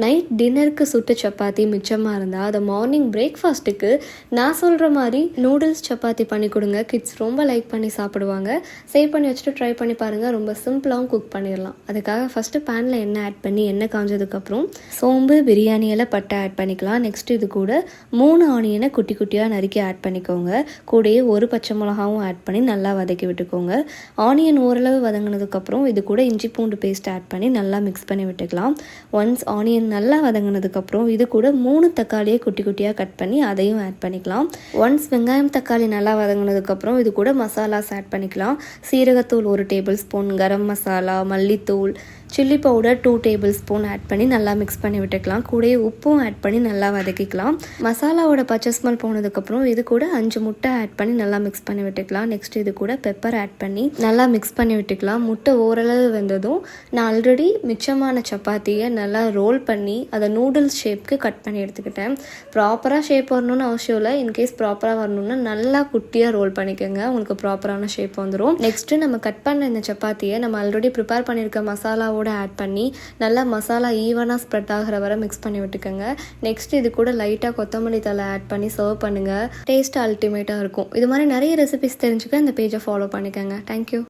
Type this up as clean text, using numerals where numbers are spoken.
Night டின்னருக்கு சுட்ட சப்பாத்தி மிச்சமாக இருந்தால் அதை மார்னிங் பிரேக்ஃபாஸ்ட்டுக்கு நான் சொல்கிற மாதிரி நூடுல்ஸ் சப்பாத்தி பண்ணி கொடுங்க. கிட்ஸ் ரொம்ப லைக் பண்ணி சாப்பிடுவாங்க. சேவ் பண்ணி வச்சுட்டு ட்ரை பண்ணி பாருங்கள். ரொம்ப சிம்பிளாகவும் குக் பண்ணிடலாம். அதுக்காக ஃபஸ்ட்டு பேனில் எண்ணெய் ஆட் பண்ணி எண்ணெய் காஞ்சதுக்கப்புறம் சோம்பு, பிரியாணி இலை, பட்டை ஆட் பண்ணிக்கலாம். நெக்ஸ்ட் இது கூட 3 ஆனியனை குட்டி குட்டியாக நறுக்கி ஆட் பண்ணிக்கோங்க. கூடயே ஒரு பச்சை மிளகாவும் ஆட் பண்ணி நல்லா வதக்கி விட்டுக்கோங்க. ஆனியன் ஓரளவு வதங்கினதுக்கப்புறம் இது கூட இஞ்சி பூண்டு பேஸ்ட் ஆட் பண்ணி நல்லா மிக்ஸ் பண்ணி விட்டுக்கலாம். ஒன்ஸ் ஆனியன் நல்லா வதங்கினதுக்கப்புறம் இது கூட 3 தக்காளியை குட்டி குட்டியாக கட் பண்ணி அதையும் ஆட் பண்ணிக்கலாம். ஒன்ஸ் வெங்காயம் தக்காளி நல்லா வதங்கினதுக்கப்புறம் இது கூட மசாலாஸ் ஆட் பண்ணிக்கலாம். சீரகத்தூள் 1 டேபிள் ஸ்பூன், கரம் மசாலா, மல்லித்தூள், chilli powder 2 tablespoon add பண்ணி நல்லா மிக்ஸ் பண்ணி விட்டுக்கலாம். கூடயே உப்பும் ஆட் பண்ணி நல்லா வதக்கிக்கலாம். மசாலாவோட பச்சை ஸ்மெல் போனதுக்கப்புறம் இது கூட 5 முட்டை ஆட் பண்ணி நல்லா மிக்ஸ் பண்ணி விட்டுக்கலாம். நெக்ஸ்ட் இது கூட பெப்பர் ஆட் பண்ணி நல்லா மிக்ஸ் பண்ணி விட்டுக்கலாம். முட்டை ஓரளவு வெந்ததும் நான் ஆல்ரெடி மிச்சமான சப்பாத்தியை நல்லா ரோல் பண்ணி அதை நூடுல்ஸ் ஷேப்க்கு கட் பண்ணி எடுத்துக்கிட்டேன். ப்ராப்பராக ஷேப் வரணும்னு அவசியம் இல்லை. இன்கேஸ் ப்ராப்பராக வரணும்னா நல்லா குட்டியாக ரோல் பண்ணிக்கோங்க. உங்களுக்கு ப்ராப்பரான ஷேப் வந்துடும். நெக்ஸ்ட்டு நம்ம கட் பண்ண இந்த சப்பாத்தியை நம்ம ஆல்ரெடி ப்ரிப்பேர் பண்ணியிருக்க மசாலாவோட ஆட் பண்ணி நல்லா மசாலா ஈவனாக ஸ்ப்ரெட் ஆகிற வரை மிக்ஸ் பண்ணி விட்டுக்கோங்க. நெக்ஸ்ட் இது கூட லைட்டாக கொத்தமல்லி தழை ஆட் பண்ணி சர்வ் பண்ணுங்கள். டேஸ்ட் அல்டிமேட்டாக இருக்கும். இது மாதிரி நிறைய ரெசிபிஸ் தெரிஞ்சுக்க இந்த பேஜை ஃபாலோ பண்ணிக்கோங்க. தேங்க்யூ.